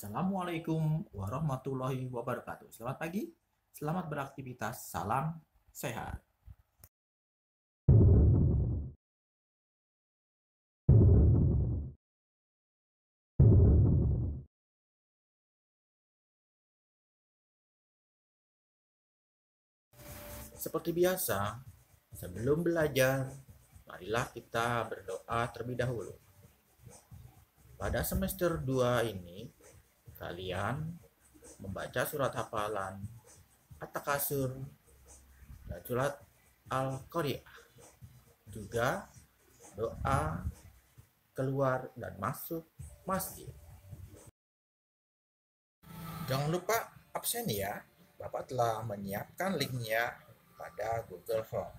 Assalamualaikum warahmatullahi wabarakatuh. Selamat pagi, selamat beraktivitas, salam sehat. Seperti biasa, sebelum belajar, marilah kita berdoa terlebih dahulu. Pada semester 2 ini, kalian membaca surat hafalan At-Takasur dan surat Al-Qari'ah. Juga doa keluar dan masuk masjid. Jangan lupa absen ya. Bapak telah menyiapkan linknya pada Google Form.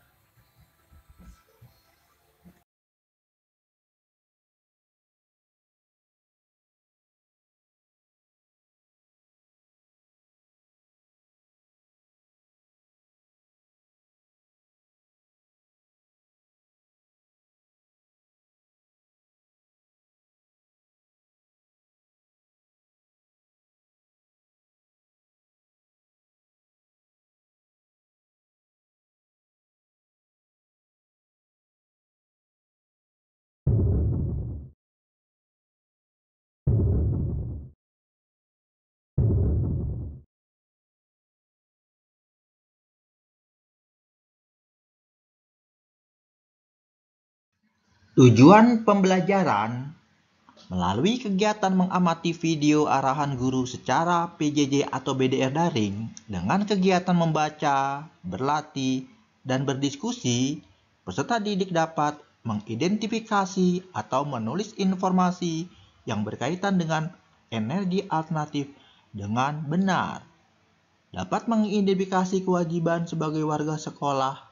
Tujuan pembelajaran melalui kegiatan mengamati video arahan guru secara PJJ atau BDR daring dengan kegiatan membaca, berlatih, dan berdiskusi, peserta didik dapat mengidentifikasi atau menulis informasi yang berkaitan dengan energi alternatif dengan benar, dapat mengidentifikasi kewajiban sebagai warga sekolah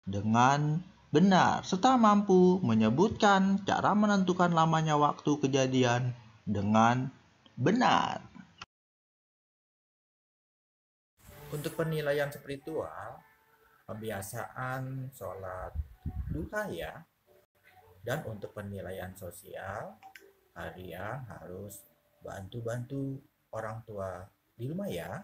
dengan benar, serta mampu menyebutkan cara menentukan lamanya waktu kejadian dengan benar. Untuk penilaian spiritual, pembiasaan sholat duha ya. Dan untuk penilaian sosial, kalian harus bantu-bantu orang tua di rumah ya.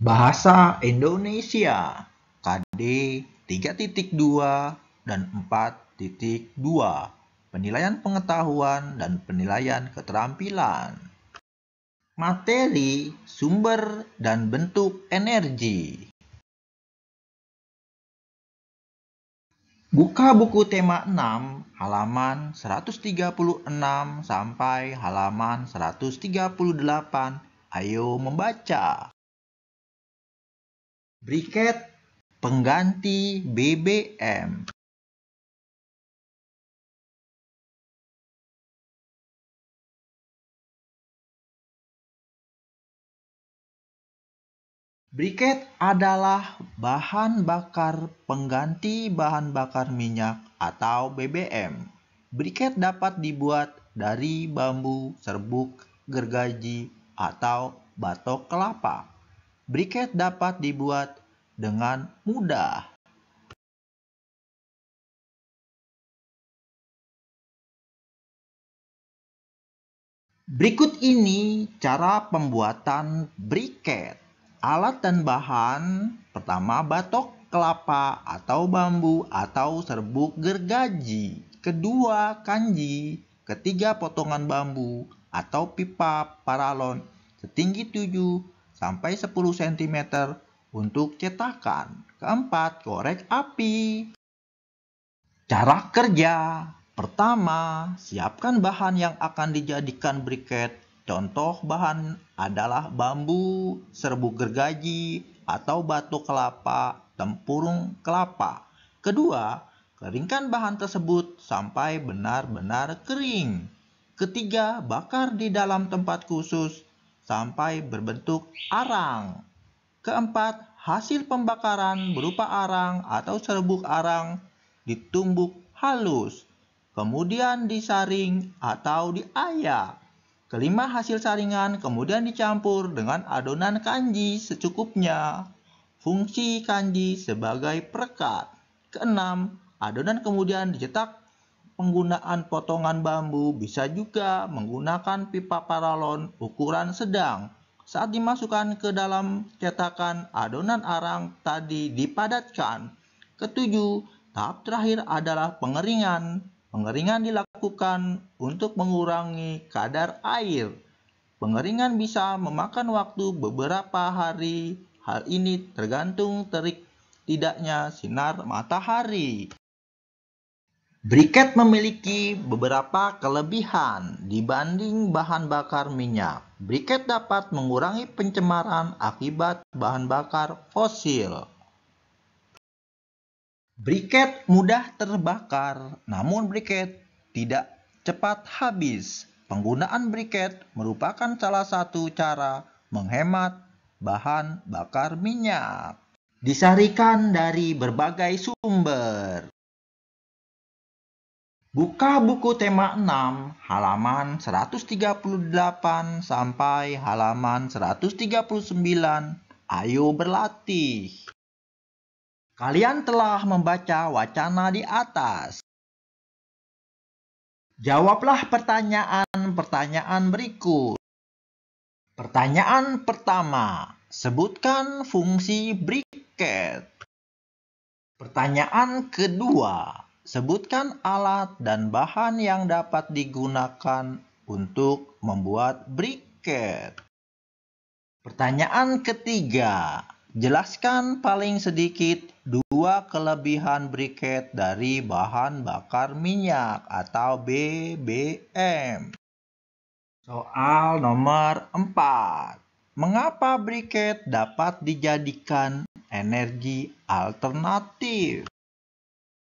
Bahasa Indonesia KD 3.2 dan 4.2. Penilaian pengetahuan dan penilaian keterampilan. Materi, sumber, dan bentuk energi. Buka buku tema 6, halaman 136 sampai halaman 138. Ayo membaca. Briket pengganti BBM. Briket adalah bahan bakar pengganti bahan bakar minyak atau BBM. Briket dapat dibuat dari bambu, serbuk, gergaji, atau batok kelapa. Briket dapat dibuat dengan mudah. Berikut ini cara pembuatan briket. Alat dan bahan: pertama, batok kelapa atau bambu atau serbuk gergaji. Kedua, kanji. Ketiga, potongan bambu atau pipa paralon setinggi 7 sampai 10 cm untuk cetakan. Keempat, korek api. Cara kerja: pertama, siapkan bahan yang akan dijadikan briket. Contoh bahan adalah bambu, serbuk gergaji, atau batok kelapa, tempurung kelapa. Kedua, Keringkan bahan tersebut sampai benar-benar kering. Ketiga, bakar di dalam tempat khusus sampai berbentuk arang. Keempat, hasil pembakaran berupa arang atau serbuk arang ditumbuk halus, kemudian disaring atau diayak. Kelima, hasil saringan kemudian dicampur dengan adonan kanji secukupnya. Fungsi kanji sebagai perekat. Keenam, adonan kemudian dicetak. Penggunaan potongan bambu bisa juga menggunakan pipa paralon ukuran sedang. Saat dimasukkan ke dalam cetakan, adonan arang tadi dipadatkan. Ketujuh, tahap terakhir adalah pengeringan. Pengeringan dilakukan untuk mengurangi kadar air. Pengeringan bisa memakan waktu beberapa hari. Hal ini tergantung terik tidaknya sinar matahari. Briket memiliki beberapa kelebihan dibanding bahan bakar minyak. Briket dapat mengurangi pencemaran akibat bahan bakar fosil. Briket mudah terbakar, namun briket tidak cepat habis. Penggunaan briket merupakan salah satu cara menghemat bahan bakar minyak. Disarikan dari berbagai sumber. Buka buku tema 6 halaman 138 sampai halaman 139. Ayo berlatih. Kalian telah membaca wacana di atas. Jawablah pertanyaan-pertanyaan berikut. Pertanyaan pertama, sebutkan fungsi briket. Pertanyaan kedua, sebutkan alat dan bahan yang dapat digunakan untuk membuat briket. Pertanyaan ketiga, jelaskan paling sedikit 2 kelebihan briket dari bahan bakar minyak atau BBM. Soal nomor 4. Mengapa briket dapat dijadikan energi alternatif?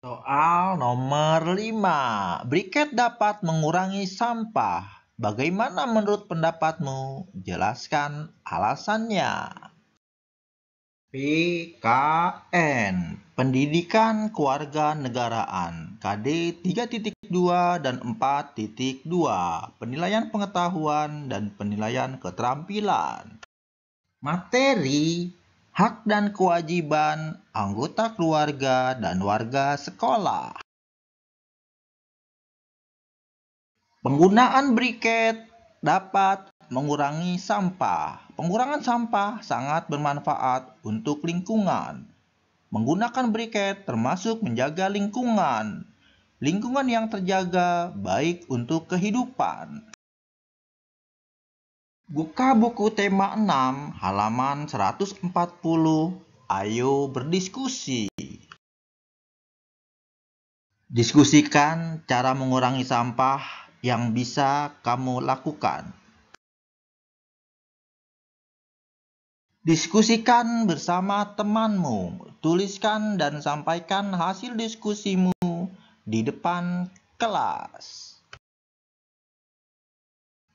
Soal nomor 5. Briket dapat mengurangi sampah. Bagaimana menurut pendapatmu? Jelaskan alasannya. PKN, Pendidikan Kewarganegaraan, KD 3.2 dan 4.2, Penilaian Pengetahuan dan Penilaian Keterampilan. Materi, hak dan kewajiban anggota keluarga dan warga sekolah. Penggunaan briket dapat mengurangi sampah. Pengurangan sampah sangat bermanfaat untuk lingkungan. Menggunakan briket termasuk menjaga lingkungan. Lingkungan yang terjaga baik untuk kehidupan. Buka buku tema 6 halaman 140. Ayo berdiskusi. Diskusikan cara mengurangi sampah yang bisa kamu lakukan. Diskusikan bersama temanmu. Tuliskan dan sampaikan hasil diskusimu di depan kelas.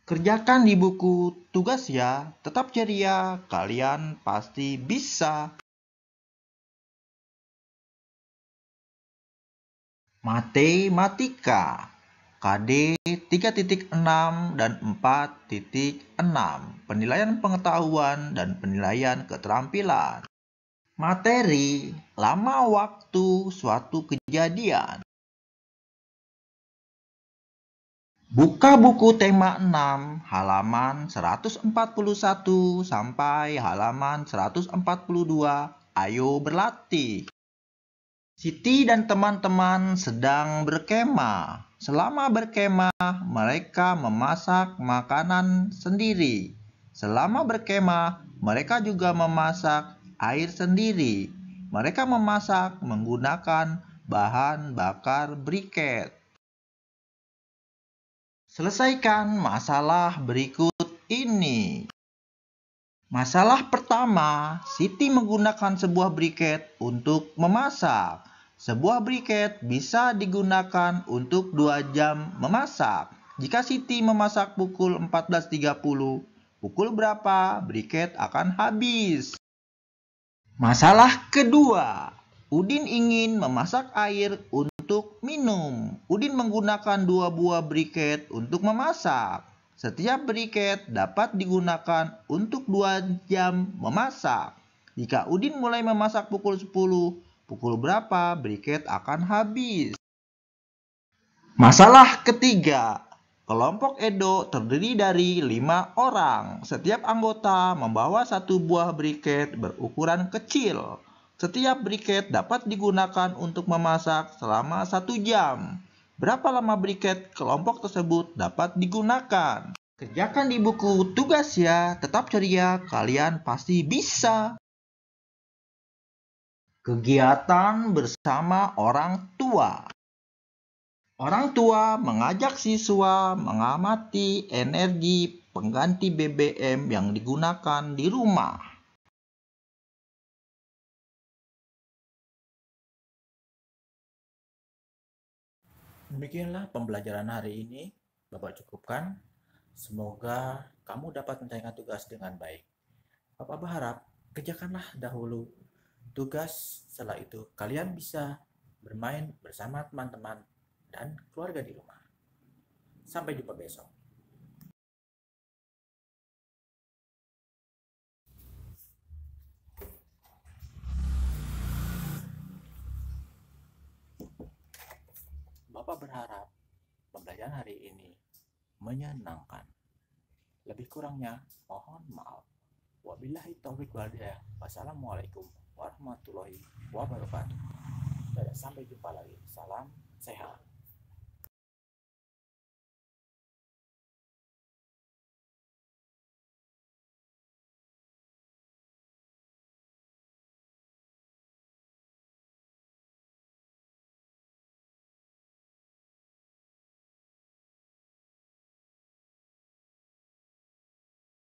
Kerjakan di buku tugas ya. Tetap ceria, kalian pasti bisa. Matematika KD 3.6 dan 4.6, Penilaian Pengetahuan dan Penilaian Keterampilan. Materi, lama waktu suatu kejadian. Buka buku tema 6 halaman 141 sampai halaman 142. Ayo berlatih. Siti dan teman-teman sedang berkemah. Selama berkemah, mereka memasak makanan sendiri. Selama berkemah, mereka juga memasak air sendiri. Mereka memasak menggunakan bahan bakar briket. Selesaikan masalah berikut ini. Masalah pertama, Siti menggunakan sebuah briket untuk memasak. Sebuah briket bisa digunakan untuk 2 jam memasak. Jika Siti memasak pukul 14.30, pukul berapa briket akan habis? Masalah kedua, Udin ingin memasak air untuk minum. Udin menggunakan 2 buah briket untuk memasak. Setiap briket dapat digunakan untuk 2 jam memasak. Jika Udin mulai memasak pukul 10, pukul berapa briket akan habis? Masalah ketiga, kelompok Edo terdiri dari 5 orang. Setiap anggota membawa 1 buah briket berukuran kecil. Setiap briket dapat digunakan untuk memasak selama 1 jam. Berapa lama briket kelompok tersebut dapat digunakan? Kerjakan di buku tugas ya, tetap ceria, kalian pasti bisa. Kegiatan bersama orang tua. Orang tua mengajak siswa mengamati energi pengganti BBM yang digunakan di rumah. Demikianlah pembelajaran hari ini, Bapak cukupkan. Semoga kamu dapat menyelesaikan tugas dengan baik. Bapak berharap kerjakanlah dahulu tugas, setelah itu kalian bisa bermain bersama teman-teman dan keluarga di rumah. Sampai jumpa besok. Bapak berharap pembelajaran hari ini menyenangkan. Lebih kurangnya mohon maaf. Wabillahi taufiq wal hidayah. Wassalamualaikum warahmatullahi wabarakatuh. Sampai jumpa lagi. Salam sehat.